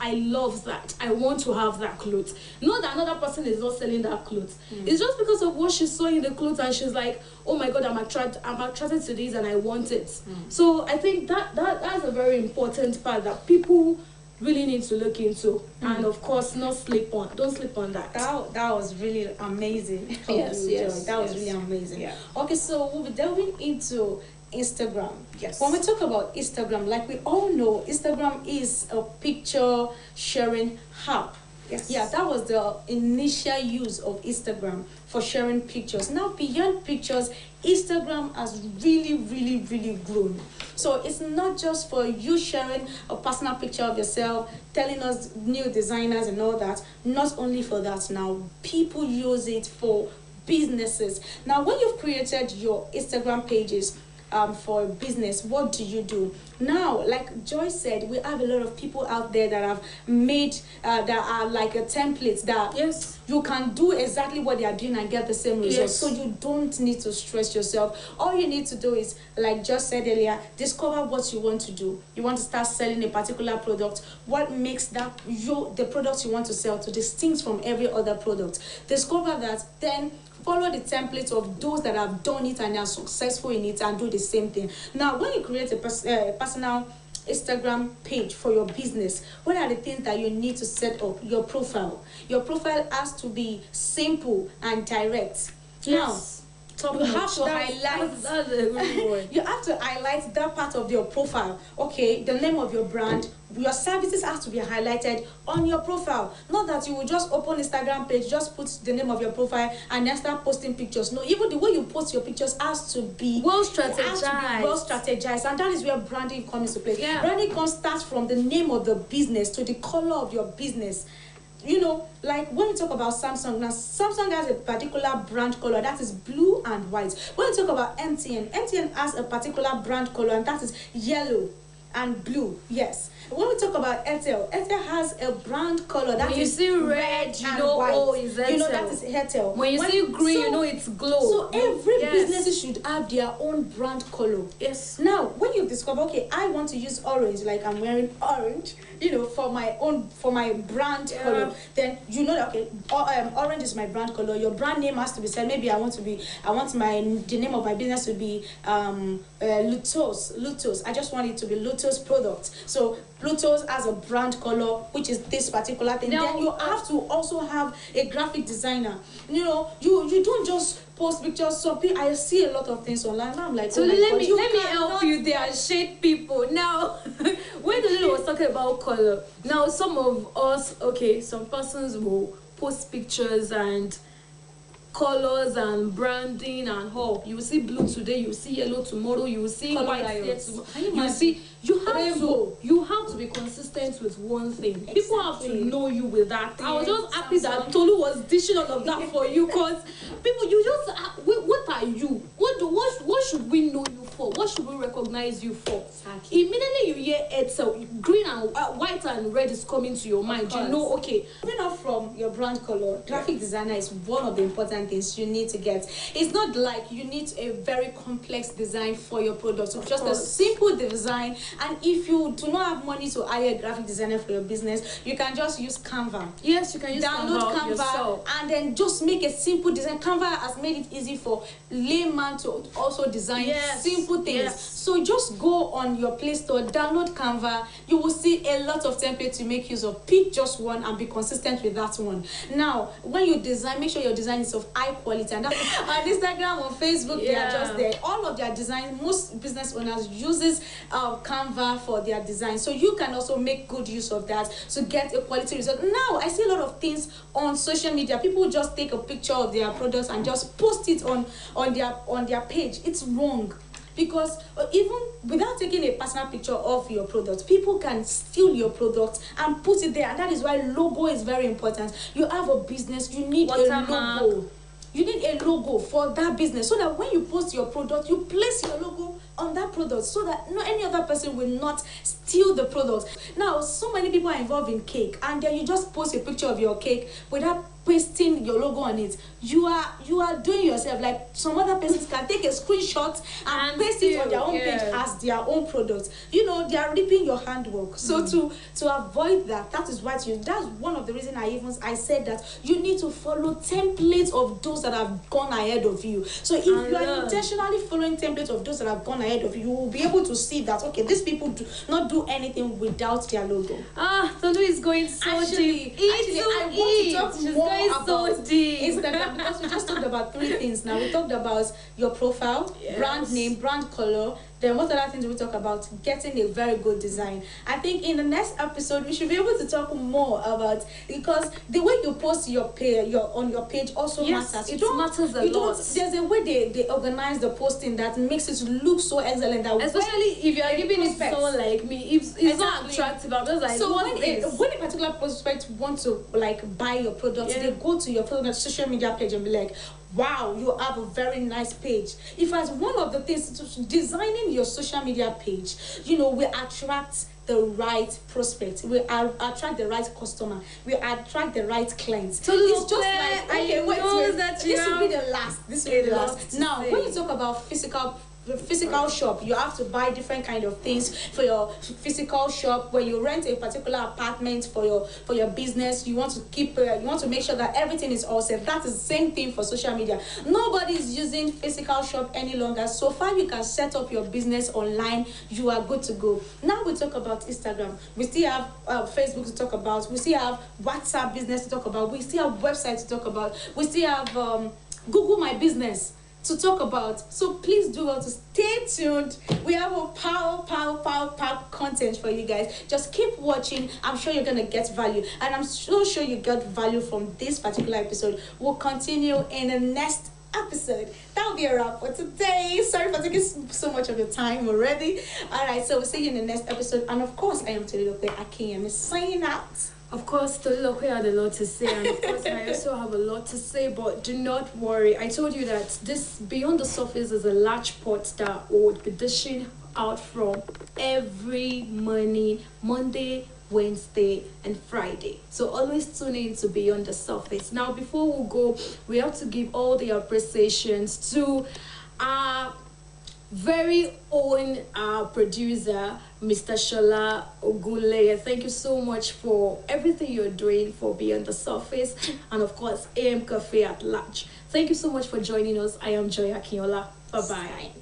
I love that. I want to have that clothes. Not that another person is not selling that clothes. It's just because of what she saw in the clothes, and she's like, oh my God, I'm attracted to this and I want it. So I think that's a very important part that people really need to look into, and of course don't sleep on that. That was really amazing. Yes, that was really amazing. Yeah. Okay, so we'll be delving into Instagram. Yes. When we talk about Instagram, like we all know, Instagram is a picture sharing app. Yes. Yeah, that was the initial use of Instagram for sharing pictures. Now, beyond pictures, Instagram has really grown. So it's not just for you sharing a personal picture of yourself, telling us new designers and all that. Not only for that, now people use it for businesses. Now, when you've created your Instagram pages, for business, what do you do now? Like Joy said, we have a lot of people out there that have made that are like a template that you can do exactly what they are doing and get the same results. So you don't need to stress yourself. All you need to do is, like Joy said earlier, discover what you want to do. You want to start selling a particular product. What makes that the product you want to sell to distinct from every other product? Discover that, then follow the template of those that have done it and are successful in it, and do the same thing. Now, when you create a personal Instagram page for your business, what are the things that you need to set up? Your profile. Your profile has to be simple and direct. Yes. Now, you have to highlight. You have to highlight that part of your profile. Okay, the name of your brand, your services have to be highlighted on your profile. Not that you will just open Instagram page, just put the name of your profile and then start posting pictures. No, even the way you post your pictures has to be well strategized. And that is where branding comes into play. Yeah. Branding starts from the name of the business to the color of your business. You know, like when we talk about Samsung, now Samsung has a particular brand color that is blue and white. When we talk about MTN has a particular brand color, and that is yellow and blue. Yes. When we talk about Airtel has a brand color that when is you see red, you know, white. oh, it's Airtel. You know that is Airtel. When you see green, you know it's Glow. So every business should have their own brand color. Yes. Now, when you discover, okay, I want to use orange, like I'm wearing orange, you know, for my brand color, then you know that, okay, orange is my brand color. Your brand name has to be said. Maybe I want the name of my business to be Lutos. I just want it to be Lutos product. So Lutos has a brand color, which is this particular thing. Now, then you have to also have a graphic designer. You know, you don't just post pictures. Some people, I see a lot of things online. Now I'm like, so let me help you there, shade people. Now, when the lady was talking about color, now some of us, okay, some persons will post pictures and colors and branding and all. You will see blue today, you will see yellow tomorrow, you will see white here tomorrow. You have to be consistent with one thing. Exactly. People have to know you with that thing. I was just happy that Tolu was dishing all of that for you, because people, you just what are you? What should we know you for? What should we recognize you for? Exactly. Immediately you hear Airtel, green and white and red is coming to your mind. You know, okay. Moving off from your brand color, graphic designer is one of the important things you need to get. It's not like you need a very complex design for your product. It's just a simple design. And if you do not have money to hire a graphic designer for your business, you can just use Canva. Yes, you can use Canva yourself. And then just make a simple design. Canva has made it easy for layman to also design simple things. Yes. So just go on your Play Store, download Canva. You will see a lot of templates to make use of. Pick just one and be consistent with that one. Now, when you design, make sure your design is of high quality. And that's on Instagram, on Facebook, they are just there. All of their design, most business owners uses Canva for their design. So you can also make good use of that to get a quality result. Now, I see a lot of things on social media. People just take a picture of their products and just post it on their page. It's wrong. Because even without taking a personal picture of your product, people can steal your product and put it there. And that is why logo is very important. You have a business, you need a logo. You need a logo for that business, so that when you post your product, you place your logo on that product so that no any other person will not steal the product. Now, so many people are involved in cake, and then you just post a picture of your cake without pasting your logo on it. You are doing yourself. Like, some other persons can take a screenshot and paste it on their own page as their own product. You know, they are ripping your handwork. So to avoid that, that is what that's one of the reasons I said that you need to follow templates of those that have gone ahead of you. So if you are intentionally following templates of those that have gone ahead of you, you will be able to see that, okay, these people do not do anything without their logo. Tolu is going so deep. I want to talk She's more going about so deep. Instagram, because we just talked about 3 things now. We talked about your profile, brand name, brand color. Then what other things we talk about? Getting a very good design. I think in the next episode we should be able to talk more about, because the way you post your page, on your page also matters. It matters a lot. There's a way they organize the posting that makes it look so excellent. That especially if you are giving it to someone like me, it's not attractive. I'm just like, so when a particular prospect wants to like buy your product, they go to your product social media page and be like, wow, you have a very nice page. If as one of the things, designing your social media page, you know, will attract the right prospect, we attract the right customer, we attract the right clients. So it's just like, okay, wait, that this will be the last. This will be the last. Now, when you talk about physical shop, you have to buy different kind of things for your physical shop. When you rent a particular apartment for your business, you want to keep you want to make sure that everything is all safe. That is the same thing for social media. Nobody is using physical shop any longer. So far you can set up your business online, you are good to go. Now we talk about Instagram, we still have Facebook to talk about, we still have WhatsApp business to talk about, we still have website to talk about, we still have Google My Business to talk about. So please do well to stay tuned. We have a power content for you guys. Just keep watching. I'm sure you're gonna get value, and I'm so sure you got value from this particular episode. We'll continue in the next episode. That'll be a wrap for today. Sorry for taking so much of your time already. All right, so we'll see you in the next episode, and of course I am Tolulope Akinyemi signing out. Of course, Tolulope had a lot to say, and of course, I also have a lot to say, but do not worry. I told you that this Beyond the Surface is a large pot that would be dishing out from every morning, Monday, Wednesday, and Friday. So always tune in to Beyond the Surface. Now, before we go, we have to give all the appreciations to our very own producer, Mr. Shola Ogule. Thank you so much for everything you're doing for Beyond the Surface, and of course AM Cafe at large. Thank you so much for joining us. I am Joy Akinola. Bye-bye.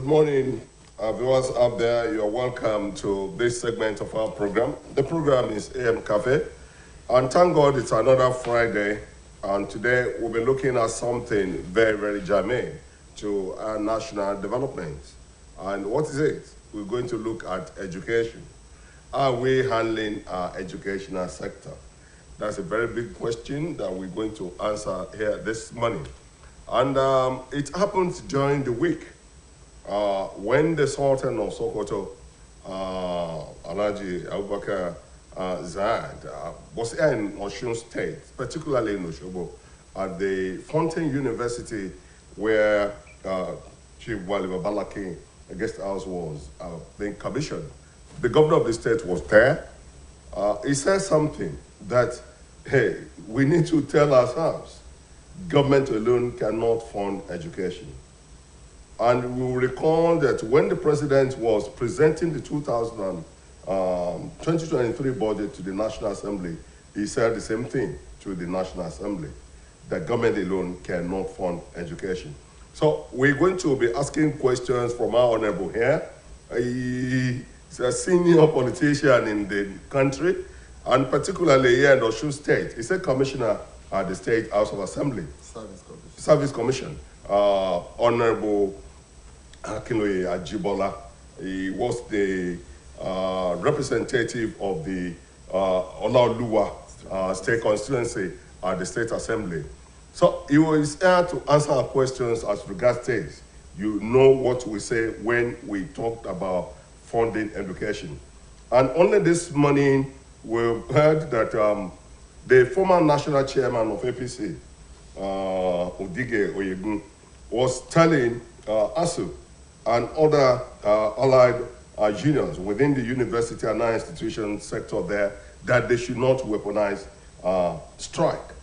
morning, viewers out there. You're welcome to this segment of our program. The program is AM Cafe, and thank God it's another Friday. And today we'll be looking at something very, very germane to our national development. And what is it? We're going to look at education. Are we handling our educational sector? That's a very big question that we're going to answer here this morning. And it happened during the week when the Sultan of Sokoto, Alhaji Abubakar Zayed, was in Osun State, particularly in Osogbo, at the Fountain University where Chief Wali Babalaki, a guest house, was being commissioned. The governor of the state was there. He said something that, hey, we need to tell ourselves, government alone cannot fund education. And we will recall that when the president was presenting the 2023 budget to the National Assembly, he said the same thing to the National Assembly, that government alone cannot fund education. So we're going to be asking questions from our honorable here. He's a senior politician in the country, and particularly here in Osun State. He's a commissioner at the State House of Assembly. Service Commission. Honorable Akinloye Ajibola. He was the representative of the Olaoluwa State Constituency at the State Assembly. So he was here to answer our questions as regards states. You know what we say when we talked about funding education. And only this morning we've heard that the former national chairman of APC, Odige Oyegun, was telling ASU and other allied unions within the university and higher institution sector there that they should not weaponize strike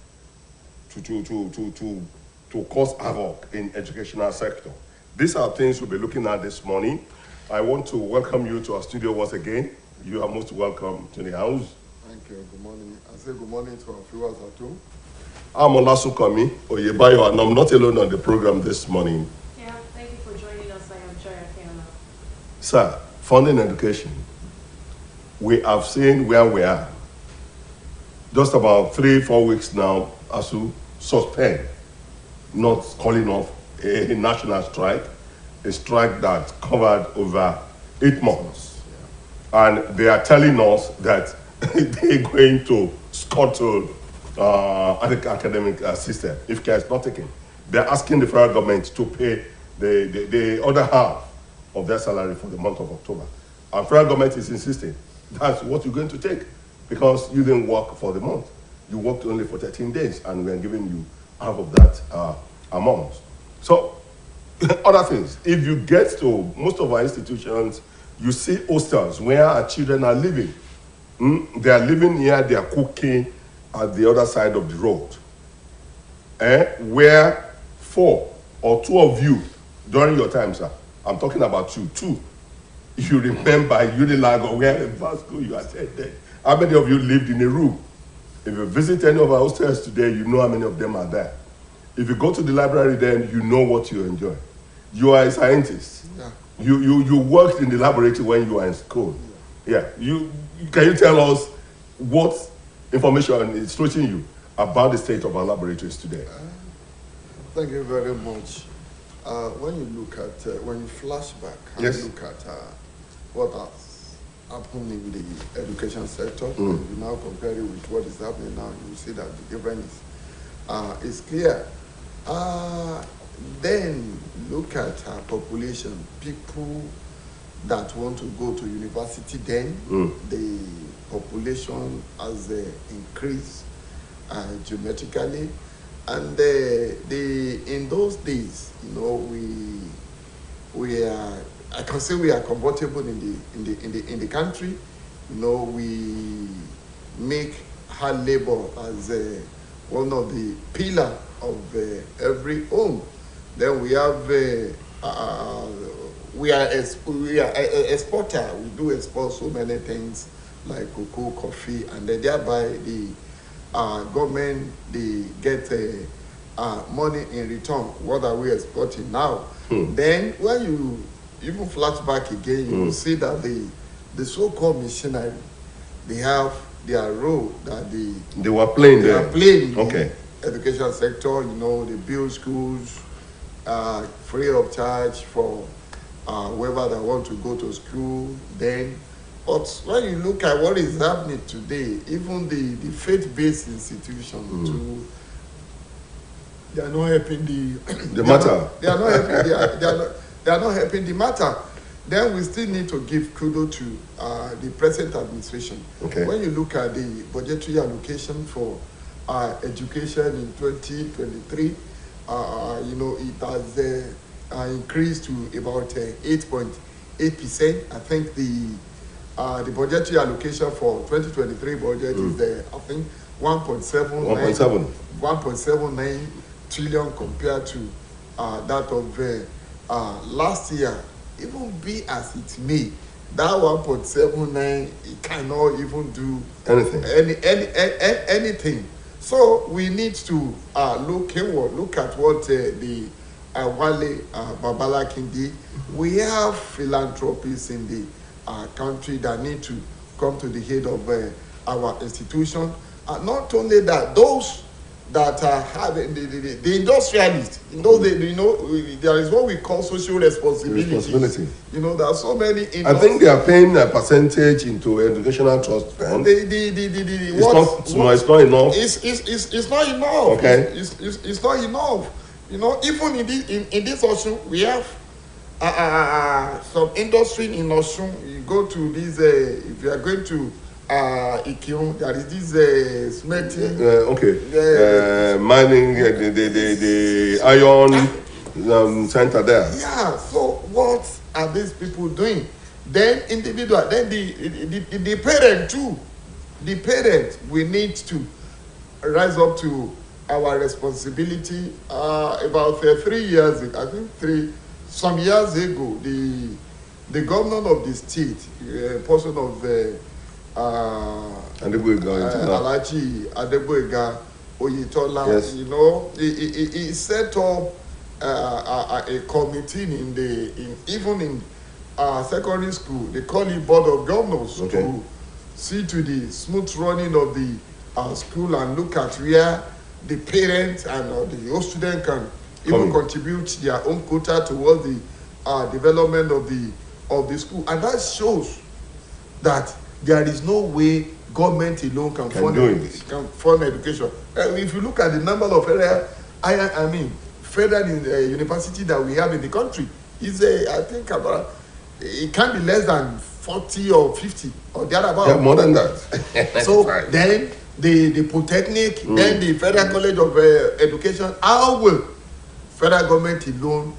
to cause havoc in educational sector. These are things we'll be looking at this morning. I want to welcome you to our studio once again. You are most welcome to the house. Thank you. Good morning. I say good morning to our viewers at home. I'm Olasunkami Oyebayo, and I'm not alone on the program this morning. Yeah, thank you for joining us. I am Joy Akiana. Sir, funding education. We have seen where we are. Just about 3-4 weeks now, ASU suspend, not calling off a national strike, a strike that covered over 8 months. And they are telling us that they're going to scuttle academic system if care is not taken. They're asking the federal government to pay the other half of their salary for the month of October. And federal government is insisting that's what you're going to take because you didn't work for the month. You worked only for 13 days and we're giving you half of that amount. So, other things, if you get to most of our institutions, you see hostels where our children are living. They are living here, they are cooking at the other side of the road. Where 4 or 2 of you during your time, sir, I'm talking about you, 2, if you remember Unilag or where in Vasco you attended, how many of you lived in a room? If you visit any of our hostels today, you know how many of them are there. If you go to the library, then you know what you enjoy. You are a scientist. Yeah. You worked in the laboratory when you were in school. Yeah. Can you tell us what information is reaching you about the state of our laboratories today? Thank you very much. When you look at, when you flash back and Yes. look at what has happened in the education sector, and you now compare it with what is happening now, you see that the difference is clear. Then look at our population, people that want to go to university, then the population has increased geometrically, and in those days, you know, we are, I can say we are comfortable in the country. You know, we make hard labor as one of the pillar of every home. Then we have we are exporter. We do export so many things like cocoa, coffee, and then thereby the government they get money in return. What are we exporting now? Then when even flashback again, you will see that the so-called missionary, they have their role that they were playing they there. are playing in Okay. the education sector. You know, they build schools free of charge for whoever that want to go to school. Then, but when you look at what is happening today, even the faith-based institutions too, they are not helping The matter. They are not helping. They are not helping the matter. Then we still need to give kudos to the present administration. Okay. When you look at the budgetary allocation for education in 2023, you know, it has increased to about 8.8%. I think the budgetary allocation for 2023 budget is I think 1.79 trillion compared to that of last year. Even be as it may, that 1.79 it cannot even do Anything. anything. So we need to look inward, look at what the Wale Babala Kindi. We have philanthropists in the country that need to come to the head of our institution. Not only that, those that are having the industrialists, you know, there is what we call social responsibility. You know, there are so many. I think they are paying a percentage into educational trust fund. It's not enough. It's not enough. Okay. It's not enough. You know, even in this Osun, we have some industry in Osun. You go to this, if you are going to Ikirun, there is this smelting. Mining the iron center there. Yeah. So what are these people doing? Then individual, then the parent too. The parent, we need to rise up to our responsibility. About 3 years ago, I think some years ago, the governor of the state, person of Alaji Adeboyega Oyetola, yes. You know, he set up a committee even in secondary school. They call it board of governors to see to the smooth running of the school and look at where the parents and the whole student can even contribute their own quota towards the development of the school, and that shows that there is no way government alone can fund education. If you look at the number of federal university that we have in the country, I think about it can't be less than 40 or 50 or thereabout. Yeah, more than that. So then the Polytechnic, then the Federal College of Education. How will federal government alone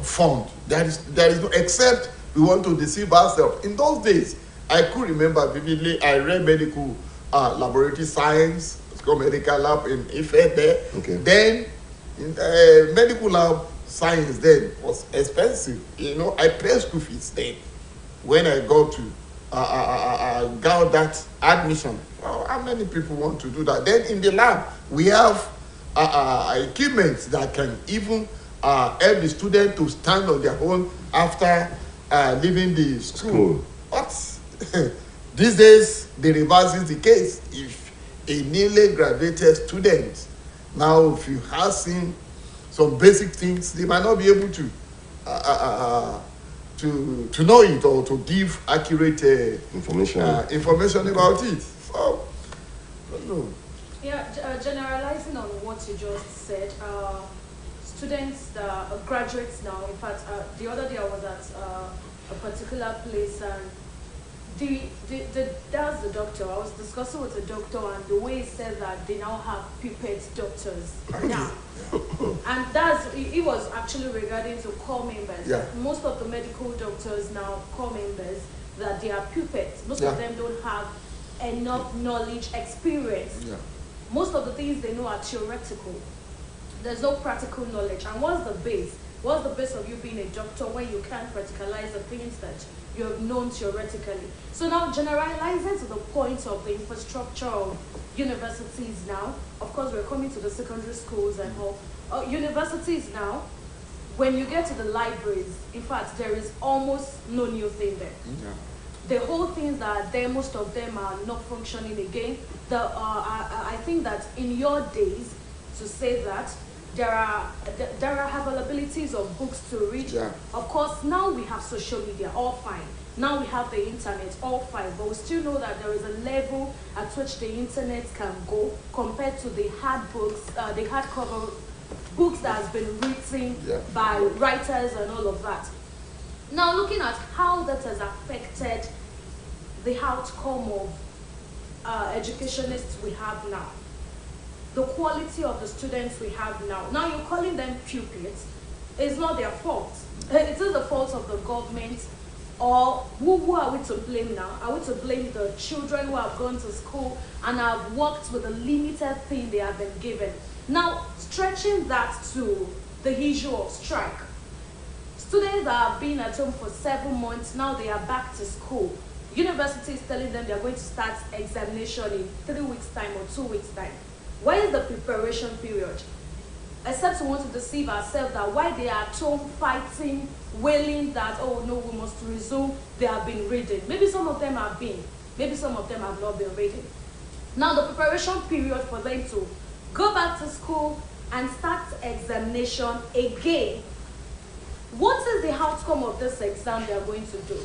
fund? There is no, except we want to deceive ourselves. In those days, I could remember vividly, I read medical laboratory science, it's called medical lab in Ife there. Okay. Then medical lab science then was expensive. You know, I paid school fees then when I got to got that admission. How many people want to do that? Then in the lab, we have equipment that can even help the student to stand on their own after leaving the school. But these days, the reverse is the case. If a newly graduated student, now if you have seen some basic things, they might not be able to know it or to give accurate information about it. So, I don't know. Yeah, generalizing on what you just said, students, graduates now, in fact, the other day I was at a particular place and that's the doctor. I was discussing with the doctor and the way he said that they now have pipette doctors now. And it was actually regarding to core members. Yeah. Most of the medical doctors now, core members, that they are pupettes. Most of them don't have enough knowledge, experience. Yeah. Most of the things they know are theoretical. There's no practical knowledge. And what's the base? What's the base of you being a doctor when you can't practicalize the things that you have known theoretically? So now generalizing to the point of the infrastructure of universities now, of course we're coming to the secondary schools and all. Universities now, when you get to the libraries, in fact, there is almost no new thing there. Yeah. The whole things that are there, most of them are not functioning again. I think that in your days, to say that, there are availabilities of books to read. Yeah. Of course, now we have social media, all fine. Now we have the internet, all fine. But we still know that there is a level at which the internet can go compared to the hard books, the hardcover books that has been written by writers and all of that. Now, looking at how that has affected the outcome of educationists we have now, the quality of the students we have now. Now, you're calling them pupils. It's not their fault. It is the fault of the government. Or who are we to blame now? Are we to blame the children who have gone to school and have worked with the limited thing they have been given? Now, stretching that to the issue of strike. Students that have been at home for 7 months, now they are back to school. University is telling them they are going to start examination in 3 weeks' time or 2 weeks' time. Where is the preparation period? Except we want to deceive ourselves that while they are at home fighting, wailing that, oh no, we must resume, they have been reading. Maybe some of them have been, maybe some of them have not been reading. Now the preparation period for them to go back to school and start examination again. What is the outcome of this exam they are going to do?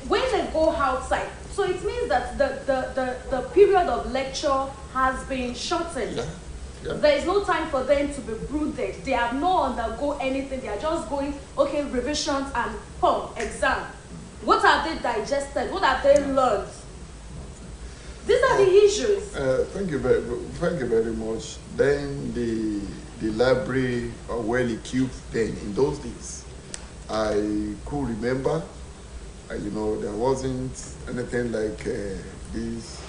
When they go outside, so it means that the period of lecture has been shortened. Yeah. There is no time for them to be brooded. They have not undergo anything. They are just going, okay, revisions and exam. What have they digested? What have they learned? These are the issues. Thank you very much. Then the library are well equipped then in those days. I could remember, there wasn't anything like this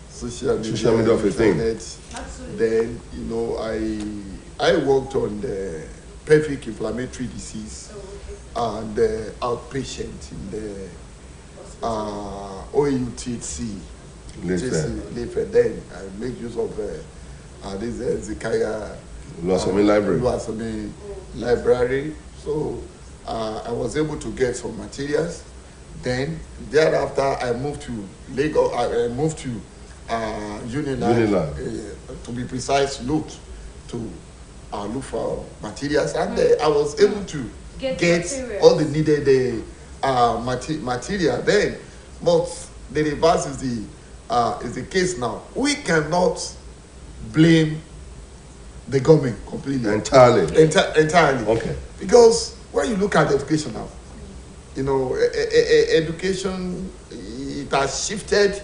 social media of a thing. Absolutely. Then, I worked on the pelvic inflammatory disease and outpatient in the OUTC. Then I make use of this Zikaya library. So I was able to get some materials. Then thereafter I moved to Lagos. I moved to Unilag, to be precise, look for materials, and I was able to get all the needed material then. But the reverse is the case now. We cannot blame the government completely. Entirely. Okay. Because when you look at education now, education, it has shifted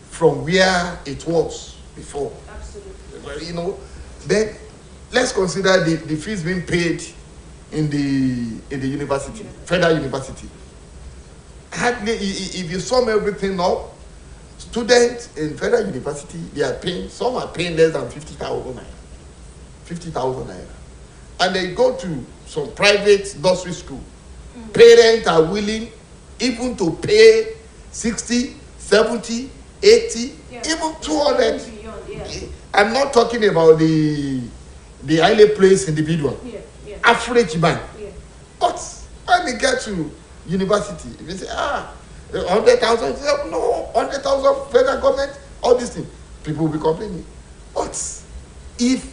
from where it was before. Absolutely. Then let's consider the fees being paid in the university, federal university. Hardly, if you sum everything up, students in federal university, some are paying less than 50,000 naira. 50,000 naira. And they go to some private nursery school. Parents are willing even to pay 60, 70, 80, even 200. I'm not talking about the highly placed individual. Average man. But when they get to university, if you say, 100,000, no, 100,000 federal government, all these things, people will be complaining. But if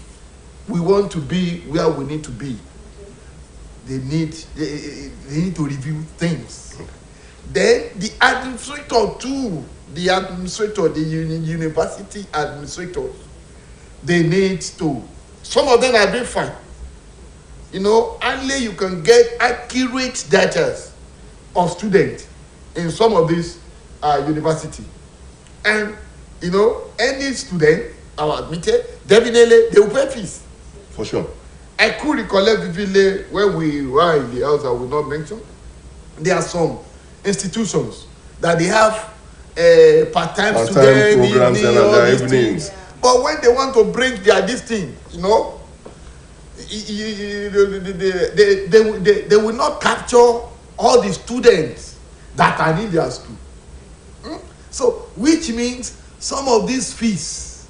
we want to be where we need to be, they need to review things. Then the administrator too, the university administrators, they need to, some of them are doing fine. Only you can get accurate data of students in some of these university. And, any student are admitted, definitely they will pay fees. For sure. I could recollect vividly when we were in the house I will not mention. There are some institutions that they have part-time students, programs evening, and all their these evenings. things. But when they want to bring this thing, they will not capture all the students that are in their school. So, which means some of these fees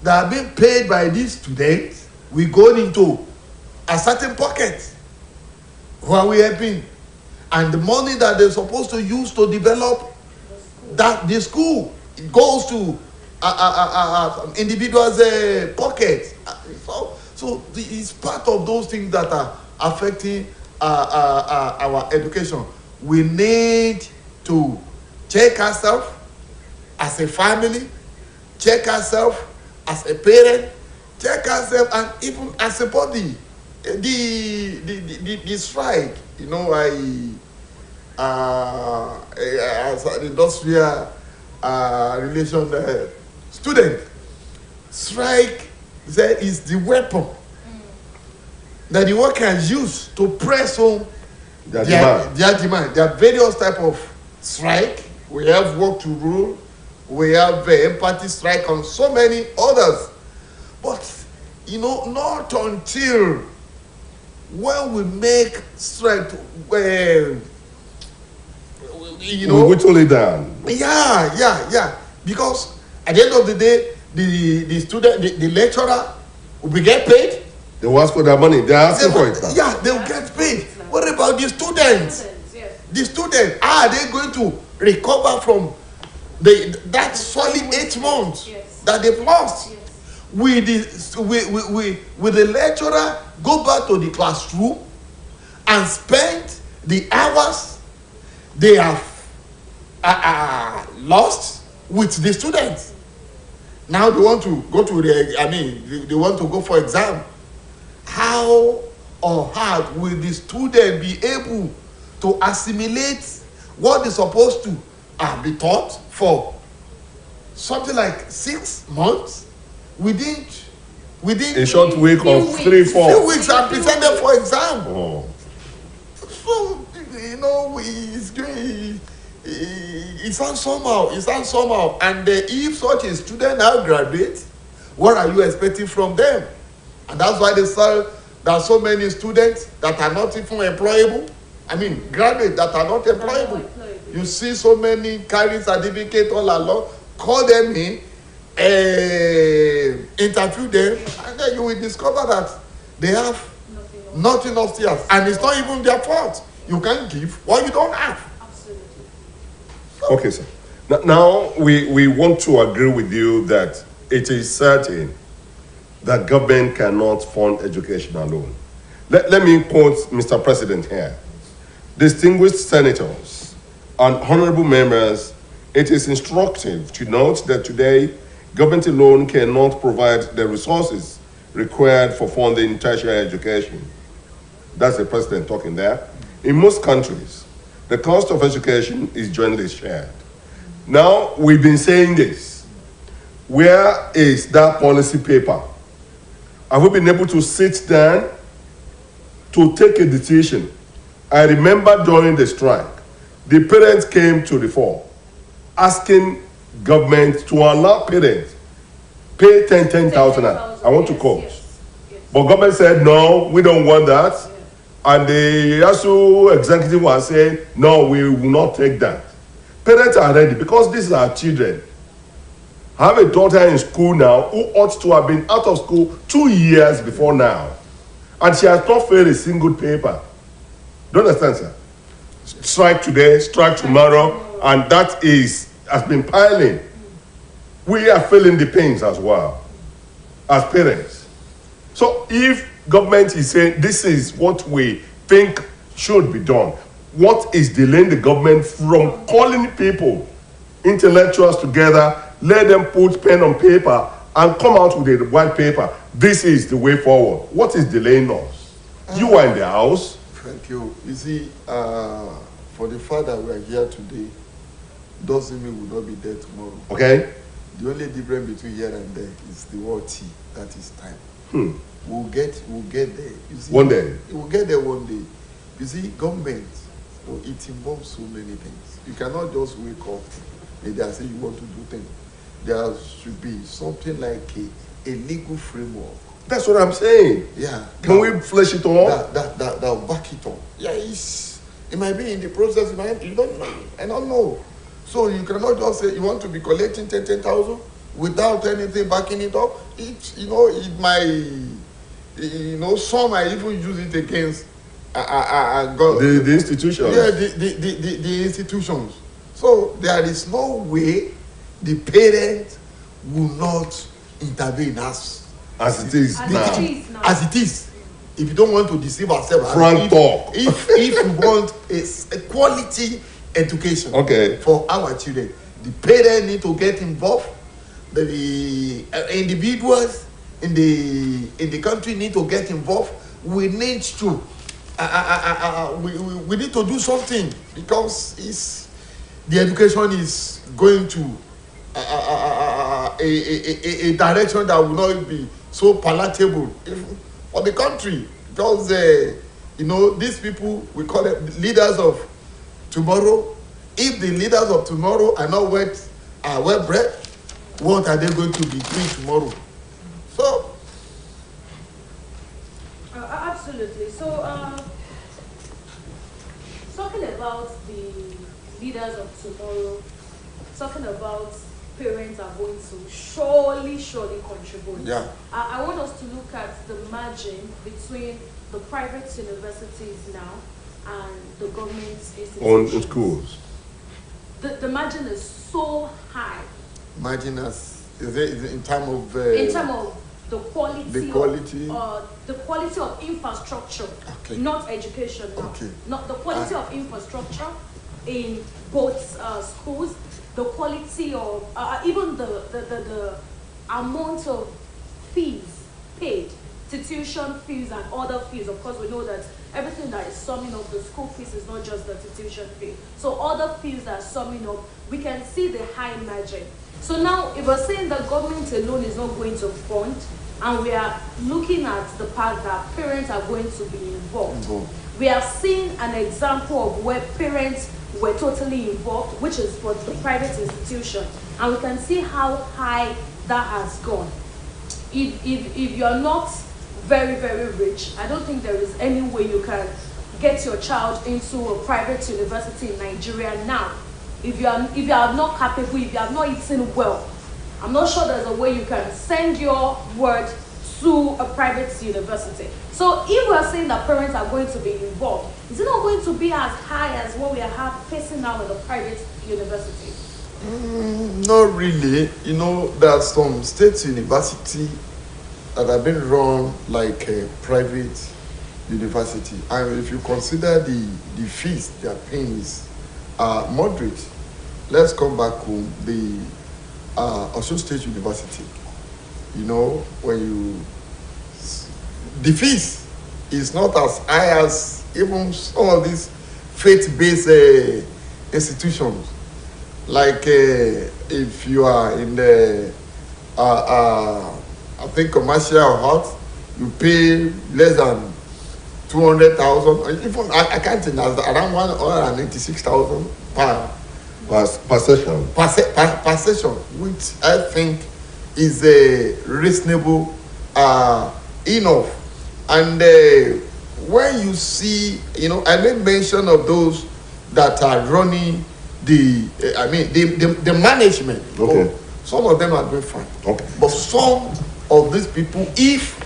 that are being paid by these students will go into a certain pocket where we have been, and the money that they're supposed to use to develop that the school, it goes to individuals' pocket. It's part of those things that are affecting our education. We need to check ourselves as a family, check ourselves as a parent, check ourselves, and even as a body. The strike, you know, as an industrial relation student, strike that is the weapon that the workers use to press home their demand. There are various types of strike. We have work to rule, we have empathy strike, and so many others. But you know, not until when we make strike, you know, we whittle it down. Yeah. Because at the end of the day, the student, the lecturer will be get paid. They will ask for their money. They are asking for it now. Yeah, they will get paid. What about the students? The students, are they going to recover from that solid 8 months that they've lost? Will the lecturer go back to the classroom and spend the hours they have lost with the students? Now they want to go to they want to go for exam. How or hard will the student be able to assimilate what is supposed to be taught for something like 6 months within a short week of 3-4 few weeks are presented for exam? Oh. So you know, it sounds somehow. And if such a student now graduates, what are you expecting from them? And that's why there are so many students that are not even employable. I mean, graduates that are not employable. You see so many carrying certificate all along. Call them in, interview them, and then you will discover that they have not enough tears. And it's not even their fault. You can't give what you don't have. Absolutely. Okay, sir. Now we want to agree with you that it is certain that government cannot fund education alone. Let me quote Mr. President here. Distinguished senators and honorable members, it is instructive to note that today, government alone cannot provide the resources required for funding tertiary education. That's the president talking there. In most countries, the cost of education is jointly shared. Now, we've been saying this. Where is that policy paper? Have we been able to sit down to take a decision? I remember during the strike, the parents came to the fore, asking government to allow parents pay 10,000. I want to quote. Yes. But government said, no, we don't want that. And the ASU executive was saying, no, we will not take that. Parents are ready because these are children. I have a daughter in school now who ought to have been out of school 2 years before now. And she has not failed a single paper. Do you understand, sir? Strike today, strike tomorrow, and that has been piling. We are feeling the pains as well, as parents. So if government is saying this is what we think should be done, what is delaying the government from calling people, intellectuals together, let them put pen on paper and come out with a white paper? This is the way forward. What is delaying us? You are in the house. Thank you. You see, for the fact that we are here today, doesn't mean we will not be there tomorrow. Okay? The only difference between here and there is the word T. That is time. We'll get there. You see, One day. We'll get there one day. You see, government, it involves so many things. You cannot just wake up and say you want to do things. There should be something like a legal framework. That's what I'm saying. Yeah. Can we flesh it out? That will back it up. Yeah, it might be in the process. You don't know. I don't know. So you cannot just say you want to be collecting 10,000 without anything backing it up. It you know, some might even use it against God. The institutions. Yeah, the institutions. So there is no way the parent will not intervene as it is As now. it is now. as it is. If you don't want to deceive ourselves, Frank talk. if you want a quality education Okay. for our children, the parents need to get involved. The individuals in the country need to get involved. We need to we need to do something, because the education is going to a direction that will not be so palatable for the country, because you know, these people, we call them leaders of tomorrow. If the leaders of tomorrow are not well bred, what are they going to be doing tomorrow? So Absolutely. So, talking about the leaders of tomorrow, talking about parents are going to surely contribute. Yeah. I want us to look at the margin between the private universities now and the government On institutions. schools. The margin is so high imagine us, is it in terms of in terms of the quality, the quality? the quality of infrastructure, Okay. not education now. Okay. Not the quality of infrastructure in both schools, the quality of even the amount of fees paid, tuition fees and other fees. Of course, we know that everything that is summing up the school fees is not just the tuition fee. So other fees that are summing up, we can see the high margin. So now, if we're saying that government alone is not going to fund, and we are looking at the part that parents are going to be involved, we have seen an example of where parents were totally involved, which is for the private institution, and we can see how high that has gone. If you're not very, very rich, I don't think there is any way you can get your child into a private university in Nigeria now. If you are not capable, if you are not eating well, I'm not sure there's a way you can send your word to a private university. So if we are saying that parents are going to be involved, is it not going to be as high as what we are facing now in the private university? Not really. You know, there are some state university that have been run like a private university, and if you consider the fees they are paying is moderate. Let's come back home. The Osun State University, you know, when the fees is not as high as even some of these faith-based institutions. Like if you are in the I think commercial or hot, you pay less than 200,000. Even I can't think, around 186,000 per session. per session, which I think is a reasonable enough. And when you see, you know, I made mention of those that are running the management. Okay. Some of them are doing fine. Okay. But some of these people, if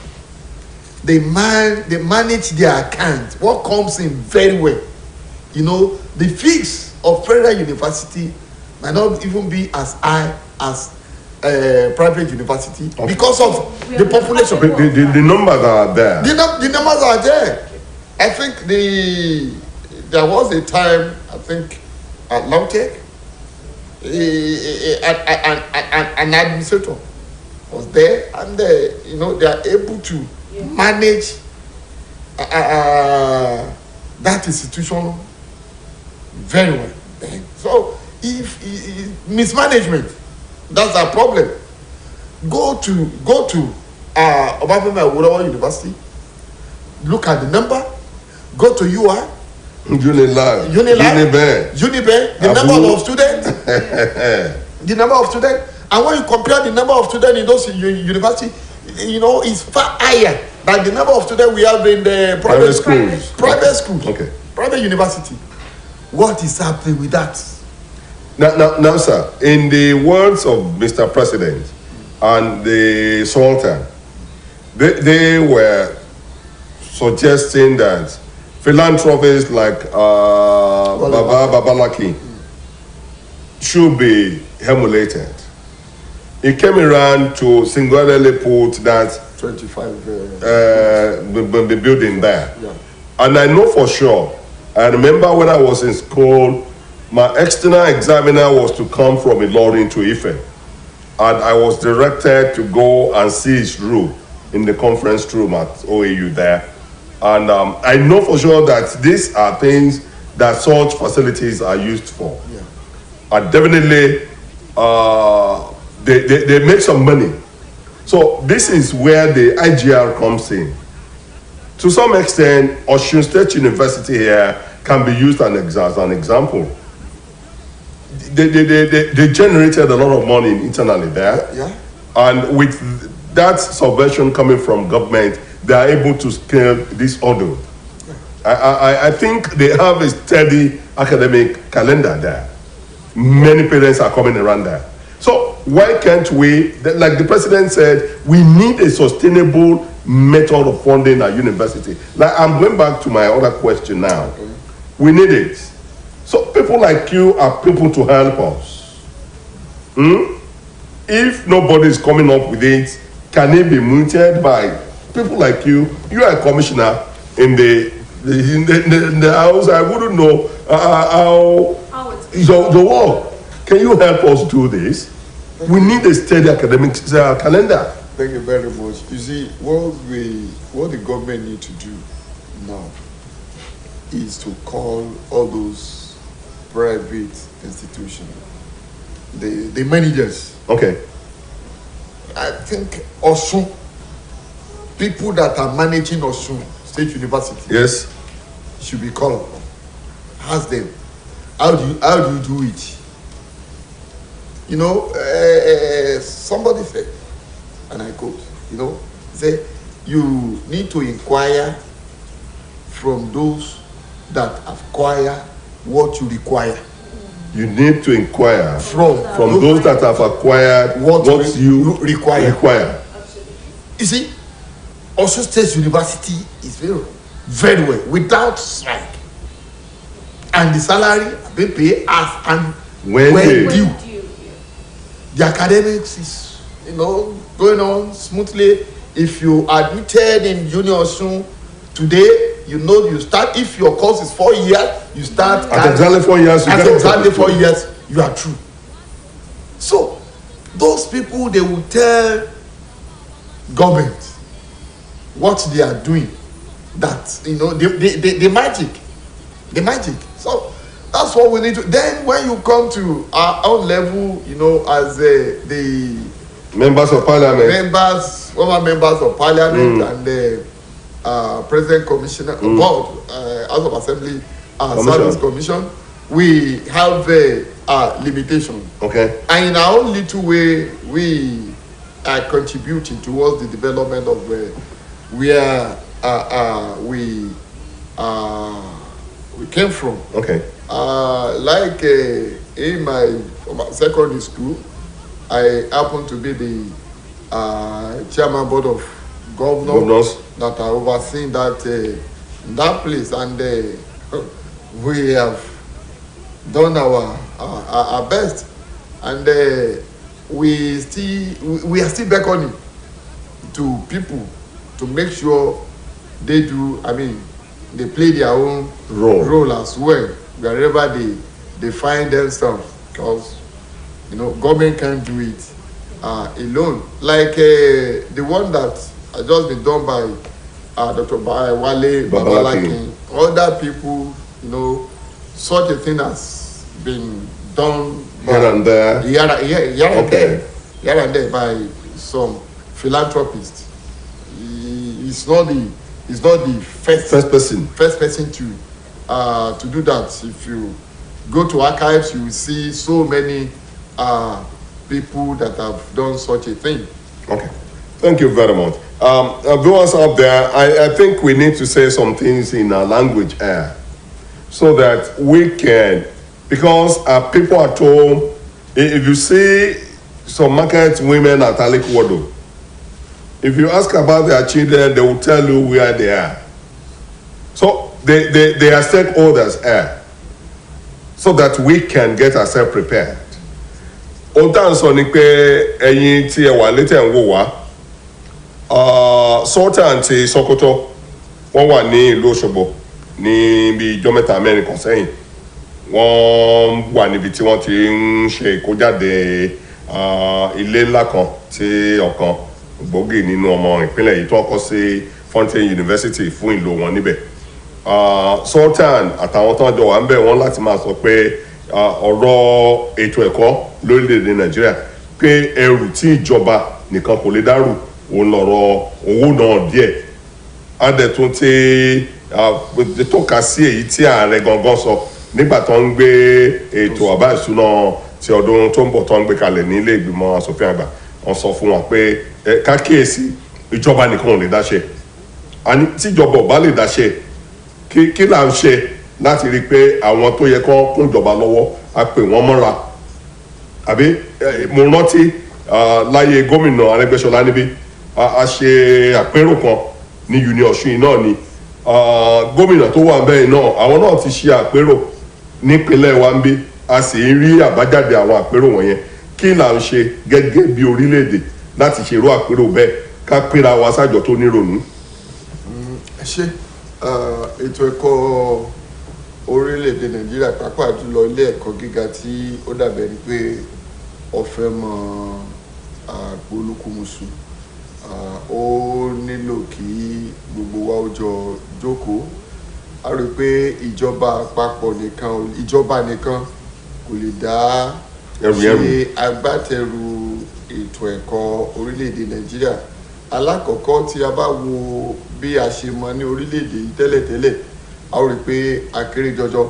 they manage their account, what comes in very well, you know, the fees of federal university might not even be as high as private university because of the population. The numbers are there. The numbers are there. I think there was a time, I think, at Lautech, an administrator was there, and you know, they are able to manage that institution very well. So if mismanagement, that's a problem. Go to Obafemi Awolowo University, look at the number, go to UI, Unilag, Unibe, the number of students, the number of students, and when you compare the number of students in those universities, you know, it's far higher than the number of students we have in the private schools. Private schools, okay, private university. What is happening with that? Now, sir, in the words of Mr. President and the Sultan, they were suggesting that philanthropists like Baba Babalaki should be emulated. He came around to singularly put that 25 the building there. yeah. And I know for sure, I remember when I was in school, my external examiner was to come from Ilorin to Ife. And I was directed to go and see his room in the conference room at OAU there. And I know for sure that these are things that such facilities are used for. Yeah. And definitely, they make some money. So this is where the IGR comes in. To some extent, Osun State University here can be used as an example. They generated a lot of money internally there. Yeah. And with that subvention coming from government, they are able to scale this order. I think they have a steady academic calendar there. Many parents are coming around there. So why can't we, like the president said, we need a sustainable method of funding our university. Like I'm going back to my other question now. Okay. We need it. So people like you are people to help us. If nobody is coming up with it, can it be mooted by people like you? You are a commissioner in the house. I wouldn't know how it's the work. Can you help us do this? We need a steady academic calendar. Thank you very much. You see, what the government need to do now is to call all those private institutions, the managers. Okay. I think Osun, people that are managing Osun State University, Yes. should be called upon. Ask them, how do you do it? You know, somebody said, and I quote, say, you need to inquire from those that acquire what you require. You need to inquire From those that have acquired what you require. You see, Osun State University is very well without strike, and the salary they pay as and When they- due. The academics is going on smoothly. If you admitted in Junior Osun today, you start. If your course is 4 years, you start At exactly 4 years. at exactly 4 years, you are through. So those people, they will tell government what they are doing, that the magic. So that's what we need to. Then when you come to our own level, as the Members of Parliament. former members of Parliament and the President Commissioner Board, House of Assembly Service Commission, we have a limitation. Okay. And in our own little way, we are contributing towards the development of where we came from. Okay. In my secondary school, I happen to be the chairman board of governors that are overseeing that place, and we have done our best, and we are still beckoning to people to make sure they do. They play their own role as well wherever they find themselves, because government can't do it alone. Like the one that has just been done by Dr. Wale Babalaki. Other people, such a thing has been done Here and there. Here and there by some philanthropists. It's not the first person to do that. If you go to archives, you will see so many people that have done such a thing. Okay. Thank you very much. Viewers out there, I think we need to say some things in our language here so that we can, because people at home, if you see some market women at Alikwodo, if you ask about their children, they will tell you where they are. they are stakeholders here so that we can get ourselves prepared. Ohun tá à ń sọ ni pé ẹ̀yin tí ẹ wà létí ẹ̀ ń wò wá Sultan ti Sokoto wọ́n wà ní ìlú Òṣogbo ní bí ijọ́ mẹ́ta mẹ́rin kan sẹ́yìn wọ́n wà níbi tí wọ́n ti ń ṣe ìkójáde ilé ńlá kan tí ọ̀kan gbòógì nínú ọmọ ìpínlẹ̀ yìí tó kọ́ sí Fountain University fún ìlò wọn níbẹ̀. Sultan àtàwọn tó ń jọ wà ń bẹ̀ wọ́n láti máa sọ pé ọ̀rọ̀ ètò ẹ̀kọ́ lórílẹ̀‐èdè Nàìjíríà pé ẹrù tí ìjọba nìkan kò lè dárù òun lọ̀rọ̀ owó náà díẹ̀ adẹ̀tún ti tọ́ka sí èyí tí ààrẹ gangan sọ nígbà tó ń gbé ètò àbá ìṣúná ti ọdún tó ń bọ̀ tó ń gbé kalẹ̀ ní ilé ìgbìmọ̀ asòfin àgbà wọ́n sọ fún wa pé kákíyèsí ìjọba nìkan ò lè dáṣe tíjọba ò bá lè dáṣe kí là ń ṣe láti rí i pé àwọn tó yẹ kó kún ìjọba lọ́wọ́ á pè wọ́n mọ́ra àbí mo rántí láyé gómìnà Arẹ́gbẹ́ṣọlá níbí a ṣe àpérò kan ní uni Ọ̀ṣun yìí náà ni gómìnà tó wà bẹ́ẹ̀ náà àwọn náà ti ṣe àpérò nípínlẹ̀ wa ń bí a sì ń rí àbájáde àwọn àpérò wọ̀nyẹn kí là ń ṣe gẹ́gẹ́ bí orílẹ̀-èdè láti ṣerú àpérò bẹ́ẹ̀ ká pínra wa sájọ tó nírònú. ẹ ṣe ètò ẹ̀kọ́ orílẹ̀-èdè Nàìjíríà pàápàá jùlọ ilé ẹ̀kọ́ gíga tí ó dàbẹ̀ ni pé ọ̀fẹ́ mọ àpolúkúmuṣu ó nílò kí gbogbo wa ó jọ jókòó a rí i pé ìjọba àpapọ̀ nìkan kò lè dá ṣe agbátẹrù ètò ẹ̀kọ́ orílẹ̀-èdè Nàìjíríà. Alákọ̀ọ́kọ́ tí a bá wo bí a ṣe mọ ní orílẹ̀-èdè yìí tẹ́lẹ̀tẹ́lẹ̀ a ó rí i pé a kéré jọjọ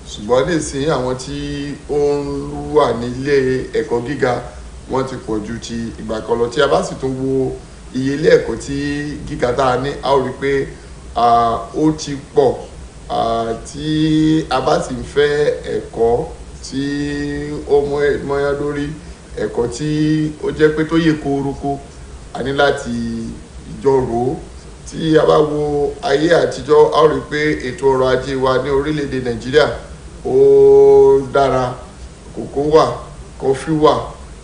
ṣùgbọ́n nísìnyí àwọn tí ó ń wà nílé ẹ̀kọ́ gíga wọ́n ti pọ̀ ju ti ìgbà kan lọ. Tí a bá sì tún wo iye ilé ẹ̀kọ́ tí gíga tá a ní a ó rí i pé ó ti pọ̀ tí a bá sì ń fẹ́ ẹ̀kọ́ tí ó mọ́yán lórí ẹ̀kọ́ tí ó jẹ́ pé tó yè kórókó a ní láti jọrò. Tí a bá wo ayé àtijọ́ a ó rí i pé ètò ọrọ̀ ajé wa ní orílẹ̀-èdè Nàìjíríà ó dára kòkó wà kọfí wà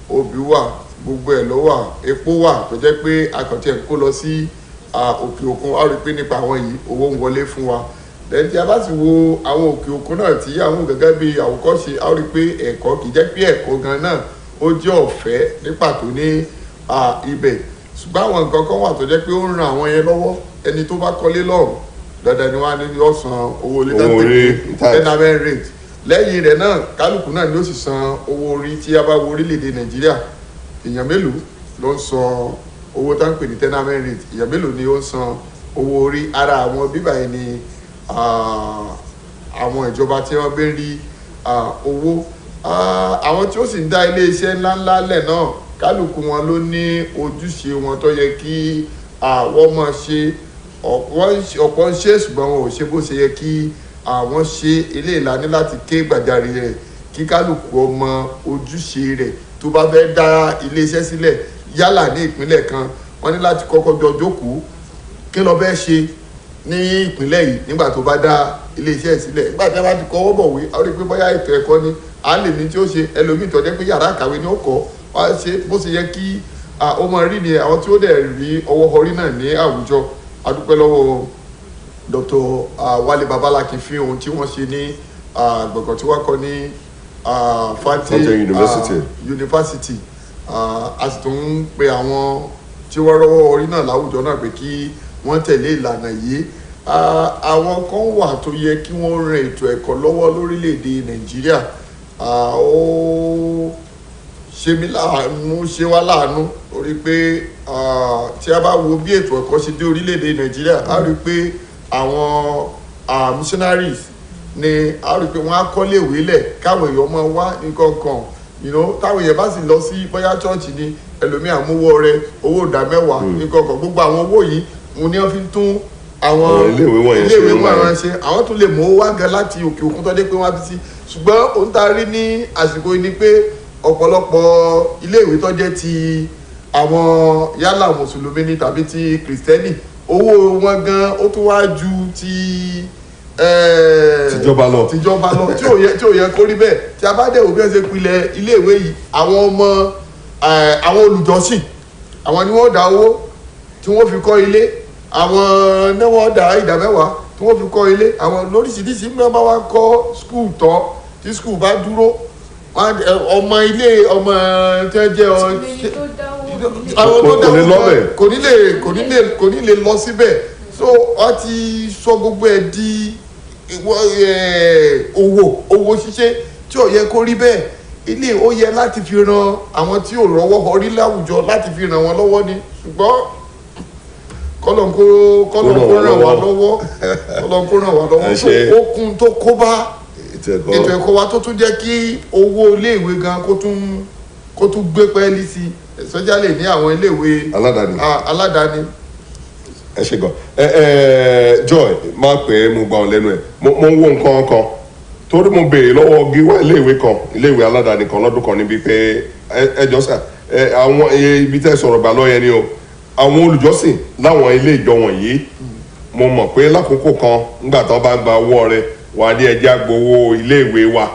obì wà gbogbo ẹ̀ ló wà epo wà tó jẹ́ pé akọ̀tí ẹ̀ kó lọ sí òkè òkun a ó rí i pé nípa àwọn yìí owó ń wọlé fún wa. Lẹ́yìn tí a bá sì wo àwọn òkè òkun náà tí àwọn gẹ́gẹ́ bí àwòkọ́ṣe a ó rí i pé ẹ̀kọ́ kì í jẹ́ pé ẹ̀kọ́ gan náà ó jẹ́ ọ̀fẹ́ ní pàtó ní ibẹ̀ ṣùgbọ́n àwọn nǹkan kan wà tó jẹ́ pé ó ń ran àwọn yẹn lọ́wọ́. Ẹni tó bá kọ́lé lọ́rùn dandan ni wọ́n á ní yóò san owó orí tenement rate. Lẹ́yìn rẹ̀ náà kálukú náà ni ó sì san owó orí. Tí a bá wo orílẹ̀-èdè Nàìjíríà èèyàn mélòó ló ń san owó tá ń pè ní tenement rate, èèyàn mélòó ni ó ń san owó orí. Ara àwọn bíbá yìí ni àwọn ìjọba tí wọ́n gbé rí owó. Àwọn tí ó sì ń dá ilé iṣẹ́ ńláńlá lẹ̀ náà kálukú wọn ló ní ojúṣe wọn tó yẹ kí àwọn máa ṣe. Ọ̀pọ̀ ń ṣe ṣùgbọ́n wọn ò ṣe bó ṣe yẹ kí àwọn ṣe. eléyìí la ní láti ké gbàjarè rẹ̀ kí kálukú ọmọ ojúṣe rẹ̀ tó bá fẹ́ dá iléeṣẹ́ sílẹ̀ yálà ní ìpínlẹ̀ kan wọ́n ní láti kọ́kọ́ jọ jókòó kí ló fẹ́ ṣe ní ìpínlẹ̀ yìí nígbà tó bá dá iléeṣẹ́ sílẹ̀. Nígbà tí a bá ti kọ́wọ́ bọ̀wé a rí i pé bóyá ètò ẹ̀kọ́ ni a lè ní tí ó ṣe ẹlòmíì tó jẹ́ pé yàrá ìkàwé ni ó kọ́ wá ṣe bó ṣe yẹ kí ó máa rí ni àwọn tí ó dẹ̀ rí ọwọ́ orí náà ní àwùjọ. A dúpẹ́ lọ́wọ́ Dr. Wálé Babalákin fún ohun tí wọ́n ṣe ní gbọ̀ngàn tí wọ́n kọ́ ní Fountain University. A sì tún ń pe àwọn tí wọ́n rọ́wọ́ orí náà láwùjọ náà pé kí wọ́n tẹ̀lé ìlànà yìí. Àwọn kan wà tó yẹ kí wọ́n ran ètò ẹ̀kọ́ lọ́wọ́ lórílẹ̀‐èdè Nàìjíríà. Ó ṣe wá láàánú torí pé tí a bá wo bí ètò ẹ̀kọ́ ṣe dé orílẹ̀‐èdè Nàìjíríà a rí i pé àwọn missionaries ni a rí i pé wọ́n á kọ́lé ìwé lẹ̀ káwọn èèyàn máa wá nǹkan kan táwọn èèyàn bá sì lọ sí bóyá chọ́ọ̀chì ni ẹlòmíì àmúwọ́ rẹ owó ìdá mẹ́wàá nǹkan kan gbogbo àwọn owó yìí mo ní wọ́n fi tún àwọn iléèwé wọn ṣe àwọn tún lè mú owó wá gan láti òkè òkun tó dé pé wọ́n á fi sí ṣùgbọ́n òun ta rí ní àsìkò yìí ni pé ọ̀pọ̀lọpọ̀ iléèwé tó jẹ́ ti àwọn yálà mùsùlùmí ni tàbí ti kìrìsìtẹ́nì owó wọn gan ó tún wá ju ti tìjọba lọ tí ò yẹ kó rí bẹ́ẹ̀ tí a bá dẹ̀ wò bí wọ́n ṣe pilẹ̀ iléèwé yìí àwọn ọmọ àwọn olùjọ́sìn àwọn ni wọ́n dá owó tí wọ́n fi kọ́ ilé àwọn ní wọ́n dá ìdá mẹ́wàá tí wọ́n fi kọ́ ilé àwọn lóríṣiríṣi ní wọ́n bá wá kọ́ skul tọ́ tí skul bá dúró ọmọ ilé ọmọ tẹ́ jẹ́ àwọn tó dáwọ́ kò ní lè lọ síbẹ̀ so wọ́n ti sọ gbogbo ẹ̀ di owó ṣíṣe tí ò yẹ kó rí bẹ́ẹ̀ ilé ó yẹ láti fi ran àwọn tí ò rọ́wọ́ họrí láwùjọ láti fi ràn wọ́n lọ́wọ́ ni ṣùgbọ́n kọ́lọ́n kó ràn wá lọ́wọ́ so okun tó kó bá ètò ẹ̀kọ́ wa tó tún jẹ́ kí owó iléèwé gan kó tún gbé pẹ́ẹ́lí sí especially ní àwọn iléèwé aládàáni. ẹ ṣe gan Joy máa pè é mo gbà ọ́ lẹ́nu ẹ̀ mo ń wo nǹkan kan torí mo béèrè lọ́wọ́ gíwá iléèwé aládàáni kan lọ́dún kan níbi pé ẹjọ́ sà àwọn ibi tẹ́ sọ̀rọ̀ gbà lọ́yẹ ni o àwọn olùjọ́sìn láwọn ilé ìjọ wọ̀nyí mo mọ̀ pé lákòókò kan nígbà tó bá gba owó rẹ̀ wà á ní ẹjẹ́ agbowó iléèwé wa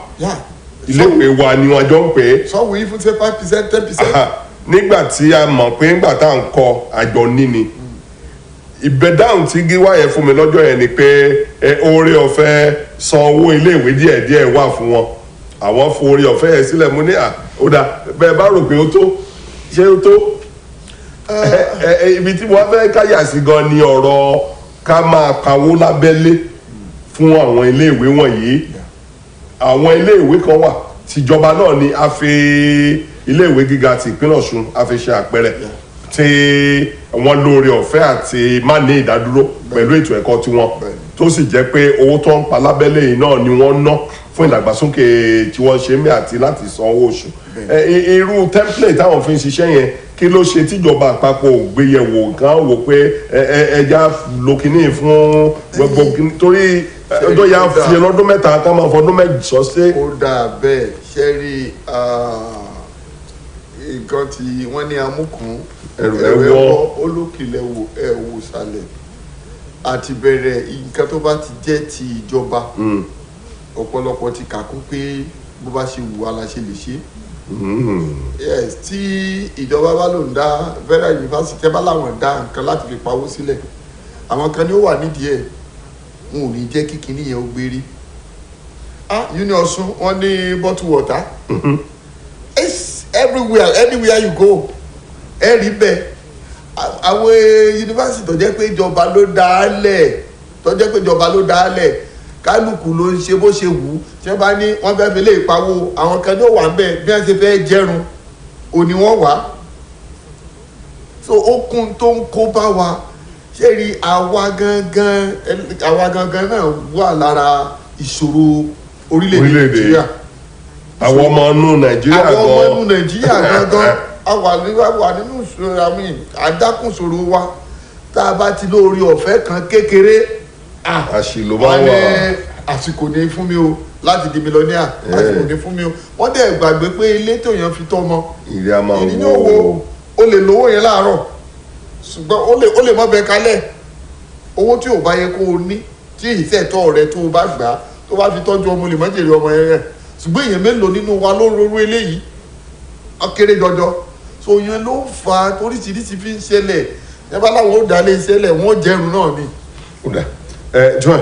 iléèwé wa ni wọ́n jọ ń pè é. so we even say 5%, 10%. nígbà tí a mọ̀ pé nígbà tá à ń kọ àjọ níní ìbẹ̀dáhùn tí gíwá yẹn fún mi lọ́jọ́ yẹn ni pé oore ọ̀fẹ́ san owó iléèwé díẹ̀díẹ̀ wà fún wọn àwọn fún oore ọ̀fẹ́ yẹn sílẹ̀ mú ní ó dà bẹ́ẹ̀ bá rò pé ó tó ṣé ó tó ibi tí wọ́n fẹ́ káyà sí gan ni ọ̀rọ̀ ká máa pawó lábẹ́lé fún àwọn iléèwé wọ̀nyí àwọn iléèwé kan wà tìjọba náà ni a fi iléèwé gíga ti ìpínlẹ̀ Ọ̀ṣun a fi ṣe àpẹẹrẹ tí wọ́n lóore ọ̀fẹ́ àti má ní ìdádúró pẹ̀lú ètò ẹ̀kọ́ tiwọn tó sì jẹ́ pé owó tó ń pa lábẹ́lé yìí náà ni wọ́n ná fún ìdàgbàsókè tí wọ́n ṣe mí àti láti san owó oṣù irú template táwọn fi ń ṣiṣẹ́ yẹn kí ló ṣe tíjọba àpapọ̀ ògbéyẹ̀wò kan wò pé ẹja lókínì fún gbogbo torí ọjọ́ ya fi lọ́dún mẹ́ta ká máa fọdún mẹ́jọ ṣe. ó dáa bẹ́ẹ̀ ṣe rí nǹkan tí wọ́n ní amúkùn ẹ̀wọ́ olókìlẹ̀wò ẹ̀wò sàlẹ̀ àti bẹ̀rẹ̀ nǹkan tó bá ti jẹ́ ti ìjọba ọ̀pọ̀lọpọ̀ ti kàkún pé bó bá ṣe wù wá la ṣe lè ṣe. Yes, tí ìjọba bá lò ń dá federal university bá láwọn dá nǹkan láti fi pawó sílẹ̀ àwọn kan ní ó wà nídìí ẹ̀ wọn ò ní jẹ́ kí kinní yẹn ó gbérí. Union Ọ̀ṣun wọ́n ní bottle water. It's anywhere you go ẹ rí bẹ́ẹ̀ àwọn yunifásitì tó jẹ́ pé ìjọba ló dá á lẹ̀ kálukú ló ń ṣe bó ṣe wù ú tí wọ́n bá ní wọ́n fẹ́ fi lè pawó àwọn kan ní ó wà ń bẹ̀ bí wọ́n ṣe fẹ́ jẹ́run òní wọ́n wà so okun tó ń kó bá wa ṣé rí àwa gangan náà wà lára ìṣòro orílẹ̀-èdè Nàìjíríà àwọn ọmọ inú Nàìjíríà gangan wà nínú ìṣòro àwọn àdákùnṣòro wa tá a bá ti lórí ọ̀fẹ́ kan kékeré àṣìlò máa wà àsìkò ní fún mi o láti di mílíọ̀nìà àsìkò ní fún mi o wọ́n dẹ̀ gbàgbé pé ilé tó yàn fi tọ́mọ ìrìn ní owó o lè lówó yẹn láàárọ̀ ṣùgbọ́n ó lè mọ́ bẹ kalẹ̀ owó tí ò bá yẹ kó o ní tí ìṣẹ̀tọ́ rẹ tó o bá gbà tó bá fi tọ́jú ọmọ lè má jèrè ọmọ yẹn rẹ̀ ṣùgbọ́n èèyàn mélòó nínú wa ló ń rorú eléyìí ọkẹrẹ jọjọ so yẹn ló fà á toríṣiríṣi fi ń ṣẹlẹ̀ ẹ bá láwọn ó dalé ìṣẹ̀lẹ̀ wọn jẹrun náà ni. Joy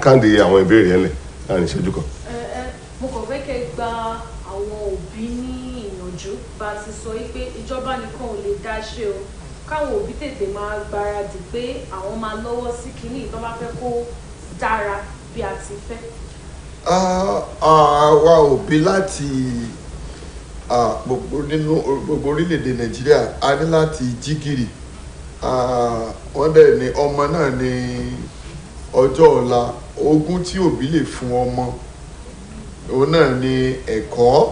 káàdì àwọn ìbéèrè yẹn lẹ̀ láàrin ìṣẹ́jú kan. Mo kàn fẹ́ kẹ́ gba àwọn òbí ní ìyànjú bá a ti sọ pé ìjọba nìkan ò lè dá ṣe o káwọn òbí tètè máa gbáradì pé àwọn máa lọ́wọ́ sí kinní ìtọ́ bá fẹ́ kó dára bí a ti fẹ́. Àwa òbí láti gbogbo orílẹ̀-èdè Nàìjíríà a ní láti jí gìrì wọ́n dẹ̀ ní ọmọ náà ní ọjọ́ ọ̀la ogún tí òbí lè fún ọmọ òun náà ní ẹ̀kọ́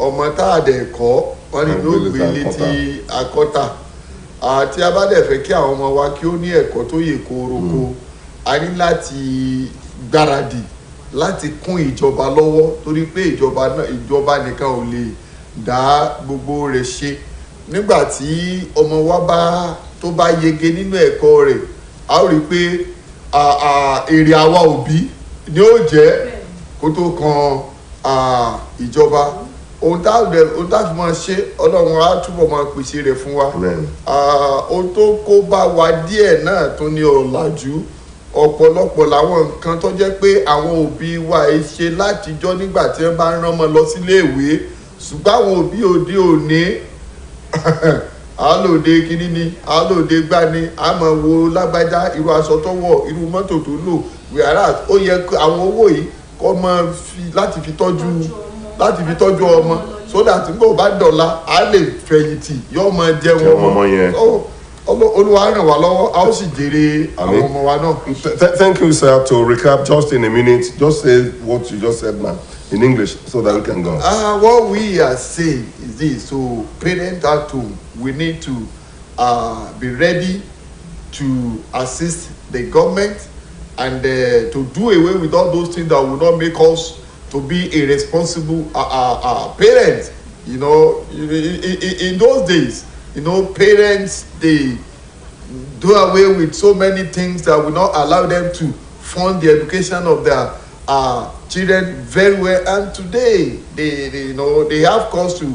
ọmọ tá a dẹ̀ kọ́ wọ́n ní ló gbé létí akọ́tà àti a bá dẹ̀ fẹ́ kí àwọn ọmọ wa kí ó ní ẹ̀kọ́ tó yè kóróko a ní láti gbáradì láti kún ìjọba lọ́wọ́ torí pé ìjọba nìkan ò lè dá gbogbo rẹ̀ ṣe nígbà tí ọmọ wa tó bá yege nínú ẹ̀kọ́ rẹ̀ a ó rí i pé èrè àwa òbí ni ó jẹ́ kó tó kan ìjọba. Ohun tá a fi máa ṣe Ọlọ́run á túbọ̀ máa pèsè rẹ̀ fún wa. Ohun tó kó bá wa díẹ̀ náà tó ní ọ̀làjú. Ọ̀pọ̀lọpọ̀ làwọn nǹkan tó jẹ́ pé àwọn òbí wa ṣe látijọ́ nígbà tí wọ́n bá ń rán ọmọ lọ sílé ìwé, ṣùgbọ́n àwọn òbí òde òní àlòdè kínní ni àlòdè gbá ni a máa wo lágbájá irú aṣọ tó wọ̀ irú mọ́tò tó lò wíwárà ó yẹ àwọn owó yìí kọ́ máa fi láti fi tọ́jú ọmọ so that nígbà ó bá dọ̀la a lè fẹ̀yìntì yóò máa jẹun ọmọ yẹn. Olúwa ràn wá lọ́wọ́ a ó sì jèrè àwọn ọmọ wa náà. Thank you, sir. To recap just in a minute, just say what you just said now in English so that we can go. What we are saying is this: so parents at home, we need to be ready to assist the government and to do away with all those things that will not make us to be a responsible parent. You know, in those days, you know, parents, they do away with so many things that will not allow them to fund the education of their children very well. And today, they you know, they have cause to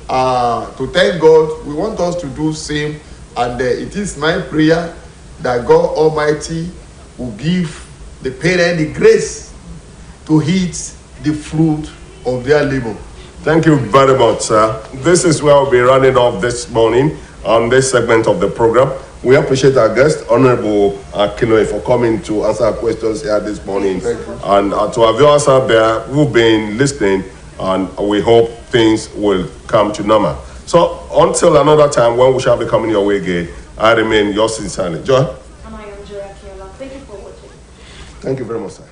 thank God. We want us to do same. And it is my prayer that God Almighty will give the parent the grace to eat the fruit of their labor. Thank you very much, sir. This is where we'll be running off this morning on this segment of the program. We appreciate our guest, Honorable Akinoe, for coming to answer our questions here this morning. And to our viewers out there who've been listening, and we hope things will come to normal. So until another time when we shall be coming your way again, I remain yours sincerely. Joy? And I am Joy Akinola. Thank you for watching. Thank you very much, sir.